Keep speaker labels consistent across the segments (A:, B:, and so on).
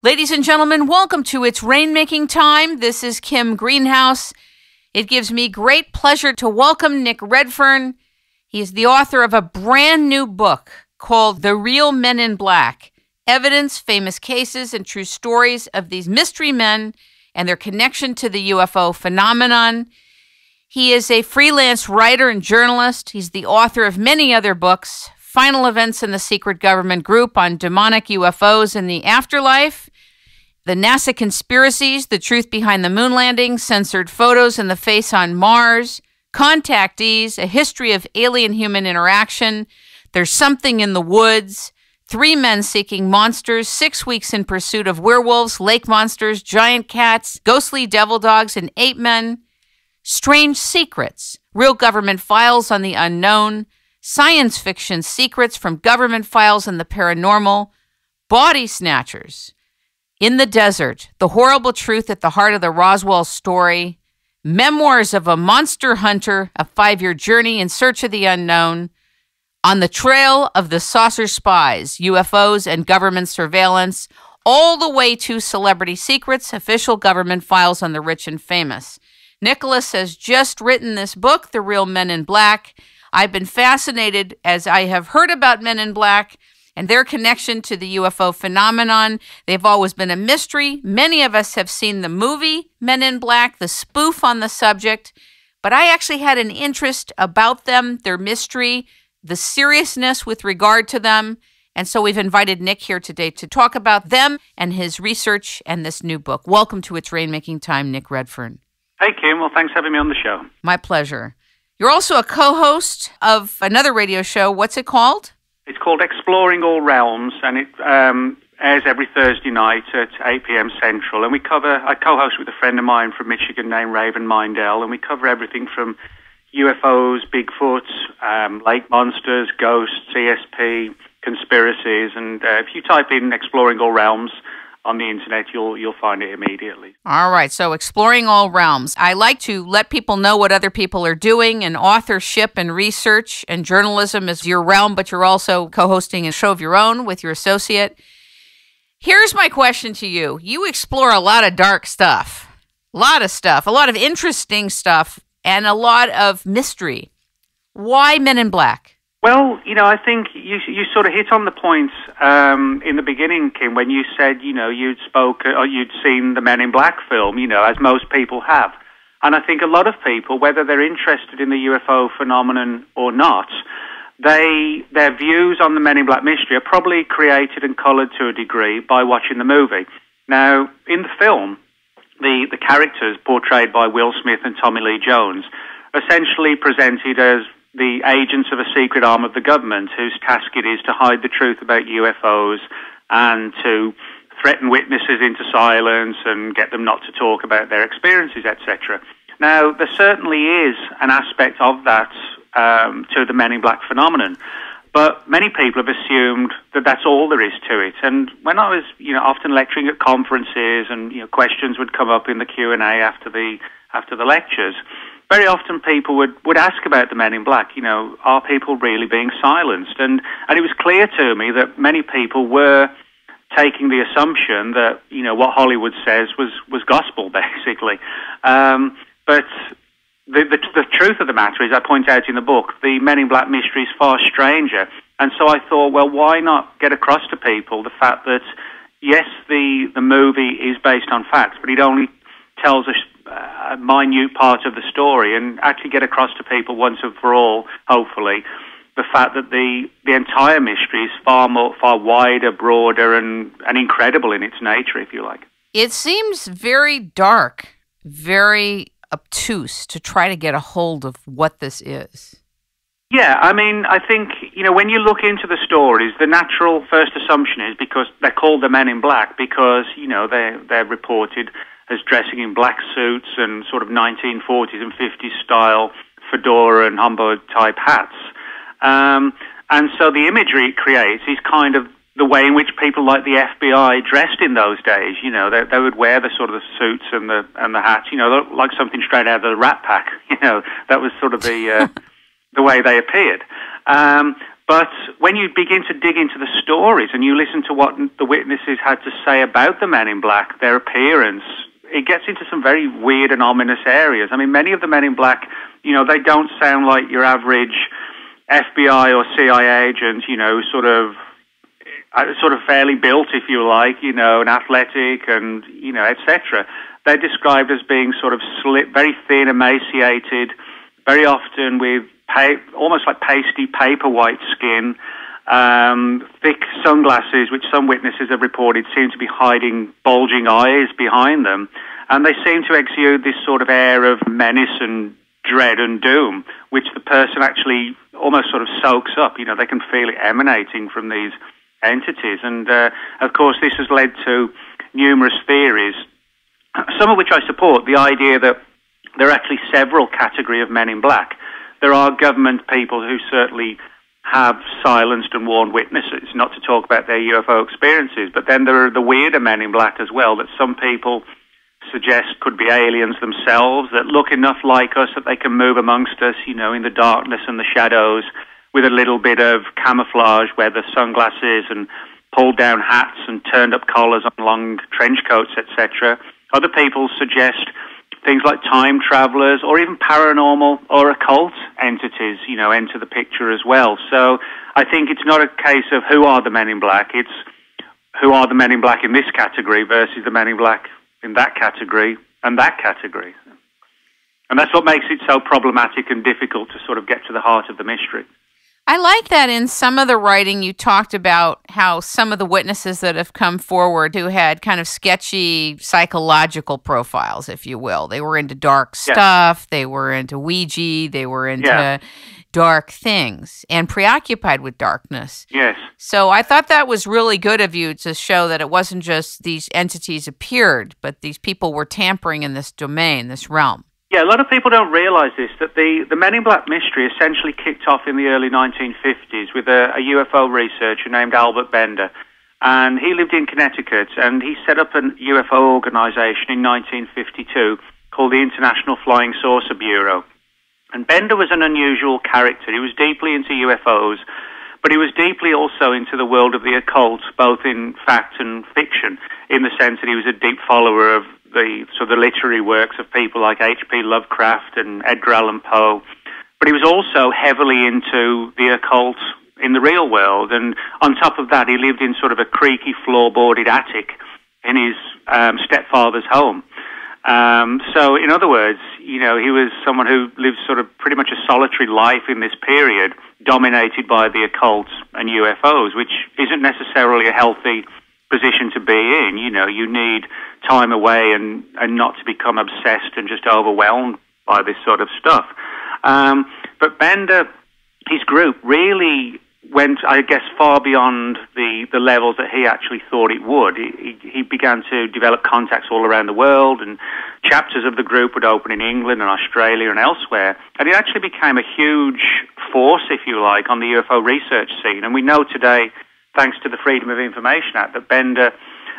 A: Ladies and gentlemen, welcome to It's Rainmaking Time. This is Kim Greenhouse. It gives me great pleasure to welcome Nick Redfern. He is the author of a brand new book called The Real Men in Black: Evidence, Famous Cases, and True Stories of These Mystery Men and Their Connection to the UFO Phenomenon. He is a freelance writer and journalist. He's the author of many other books: Final Events in the Secret Government Group on Demonic UFOs in the Afterlife, The NASA Conspiracies, The Truth Behind the Moon Landing, Censored Photos in the Face on Mars, Contactees, A History of Alien-Human Interaction, There's Something in the Woods, 3 Men Seeking Monsters, 6 Weeks in Pursuit of Werewolves, Lake Monsters, Giant Cats, Ghostly Devil Dogs, and Ape Men, Strange Secrets, Real Government Files on the Unknown, Science Fiction Secrets from Government Files and the Paranormal, Body Snatchers, In the Desert, The Horrible Truth at the Heart of the Roswell Story, Memoirs of a Monster Hunter, A 5-Year Journey in Search of the Unknown, On the Trail of the Saucer Spies, UFOs and Government Surveillance, all the way to Celebrity Secrets, Official Government Files on the Rich and Famous. Nicholas has just written this book, The Real Men in Black. I've been fascinated as I have heard about Men in Black and their connection to the UFO phenomenon. They've always been a mystery. Many of us have seen the movie Men in Black, the spoof on the subject, but I actually had an interest about them, their mystery, the seriousness with regard to them. And so we've invited Nick here today to talk about them and his research and this new book. Welcome to It's Rainmaking Time, Nick Redfern.
B: Hey, Kim. Well, thanks for having me on the show.
A: My pleasure. You're also a co-host of another radio show. What's it called?
B: It's called Exploring All Realms, and it airs every Thursday night at 8 p.m. Central. And I co-host with a friend of mine from Michigan named Raven Mindell, and we cover everything from UFOs, Bigfoot, lake monsters, ghosts, ESP, conspiracies. And if you type in Exploring All Realms on the internet, you'll find it immediately.
A: All right, so Exploring All Realms. I like to let people know what other people are doing, and authorship and research and journalism is your realm, but you're also co-hosting a show of your own with your associate. Here's my question to you. You explore a lot of dark stuff, a lot of interesting stuff, and a lot of mystery. Why Men in Black?
B: Well, I think you sort of hit on the point in the beginning, Kim, when you said, you'd seen the Men in Black film, as most people have. And I think a lot of people, whether they're interested in the UFO phenomenon or not, their views on the Men in Black mystery are probably created and colored to a degree by watching the movie. Now, in the film, the characters portrayed by Will Smith and Tommy Lee Jones are essentially presented as the agents of a secret arm of the government whose task it is to hide the truth about UFOs and to threaten witnesses into silence and get them not to talk about their experiences, etc. Now, there certainly is an aspect of that to the Men in Black phenomenon, but many people have assumed that that's all there is to it. And when I was, often lecturing at conferences and, questions would come up in the Q&A after the lectures, very often people would ask about the Men in Black, are people really being silenced? And it was clear to me that many people were taking the assumption that, what Hollywood says was gospel, basically. But the truth of the matter is, I point out in the book, the Men in Black mystery is far stranger. And so I thought, well, why not get across to people the fact that, yes, the movie is based on facts, but it only tells us a minute part of the story, and actually get across to people once and for all, hopefully, the fact that the entire mystery is far wider, broader, and incredible in its nature, if you like. It
A: seems very dark, very obtuse to try to get a hold of what this is.
B: Yeah, I think, when you look into the stories, the natural first assumption is because they're called the Men in Black because, they're reported as dressing in black suits and sort of 1940s and 50s style fedora and Homburg type hats. And so the imagery it creates is kind of the way in which people like the FBI dressed in those days. They would wear the sort of the suits and the hats, like something straight out of the Rat Pack. That was sort of the way they appeared. But when you begin to dig into the stories and you listen to what the witnesses had to say about the Men in Black, their appearance, it gets into some very weird and ominous areas. I mean, many of the Men in Black, they don't sound like your average FBI or CIA agent, sort of fairly built, if you like, and athletic and, etc. They're described as being sort of very thin, emaciated, very often with almost like pasty paper white skin, thick sunglasses, which some witnesses have reported seem to be hiding bulging eyes behind them. And they seem to exude this sort of air of menace and dread and doom, which the person actually almost sort of soaks up. They can feel it emanating from these entities. And, of course, this has led to numerous theories, some of which I support, the idea that there are actually several categories of Men in Black. There are government people who certainly have silenced and warned witnesses not to talk about their UFO experiences, but then there are the weirder Men in Black as well that some people suggest could be aliens themselves, that look enough like us that they can move amongst us, in the darkness and the shadows with a little bit of camouflage, wear the sunglasses and pulled down hats and turned up collars on long trench coats, etc. Other people suggest things like time travelers or even paranormal or occult entities, enter the picture as well. So I think it's not a case of who are the Men in Black, it's who are the Men in Black in this category versus the Men in Black in that category and that category. And that's what makes it so problematic and difficult to sort of get to the heart of the mystery.
A: I like that in some of the writing you talked about how some of the witnesses that have come forward who had kind of sketchy psychological profiles, if you will. They were into dark stuff, they were into Ouija, they were into dark things and preoccupied with darkness.
B: Yes.
A: So I thought that was really good of you to show that it wasn't just these entities appeared, but these people were tampering in this domain, this realm.
B: Yeah, a lot of people don't realize this, that the Men in Black mystery essentially kicked off in the early 1950s with a UFO researcher named Albert Bender. And he lived in Connecticut, and he set up a UFO organization in 1952 called the International Flying Saucer Bureau. And Bender was an unusual character. He was deeply into UFOs, but he was deeply also into the world of the occult, both in fact and fiction, in the sense that he was a deep follower of the literary works of people like H.P. Lovecraft and Edgar Allan Poe. But he was also heavily into the occult in the real world. And on top of that, he lived in sort of a creaky, floorboarded attic in his stepfather's home. So, in other words, he was someone who lived sort of pretty much a solitary life in this period, dominated by the occult and UFOs, which isn't necessarily a healthy position to be in. You need time away and not to become obsessed and just overwhelmed by this sort of stuff. But Bender, his group, really went, I guess, far beyond the levels that he actually thought it would. He began to develop contacts all around the world, and chapters of the group would open in England and Australia and elsewhere. And it actually became a huge force, if you like, on the UFO research scene. And we know today, thanks to the Freedom of Information Act, that Bender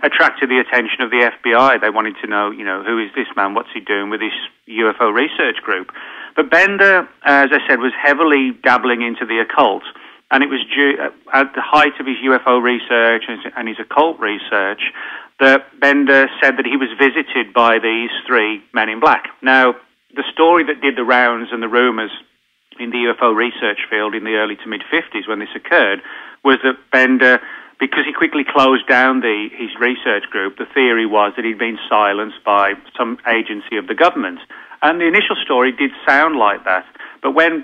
B: attracted the attention of the FBI. They wanted to know, who is this man? What's he doing with this UFO research group? But Bender, as I said, was heavily dabbling into the occult. And it was at the height of his UFO research and his occult research that Bender said that he was visited by these three Men in Black. Now, the story that did the rounds and the rumors in the UFO research field in the early to mid-50s when this occurred was that Bender, because he quickly closed down his research group, the theory was that he'd been silenced by some agency of the government. And the initial story did sound like that. But when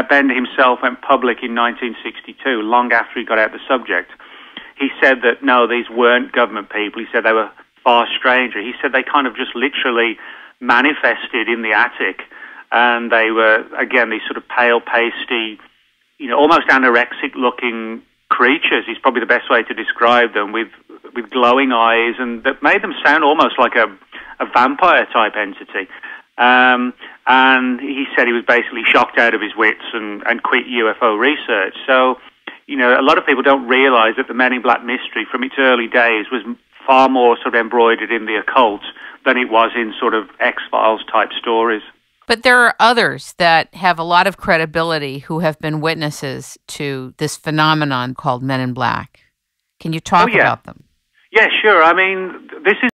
B: Bender himself went public in 1962, long after he got out the subject, he said that, no, these weren't government people. He said they were far stranger. He said they kind of just literally manifested in the attic. And they were, again, these sort of pale, pasty, almost anorexic-looking creatures is probably the best way to describe them, with glowing eyes, and that made them sound almost like a vampire-type entity. And he said he was basically shocked out of his wits and quit UFO research. So, a lot of people don't realize that the Men in Black mystery from its early days was far more sort of embroidered in the occult than it was in sort of X-Files type stories.
A: But there are others that have a lot of credibility who have been witnesses to this phenomenon called Men in Black. Can you talk about them?
B: Yeah, sure. I mean, this is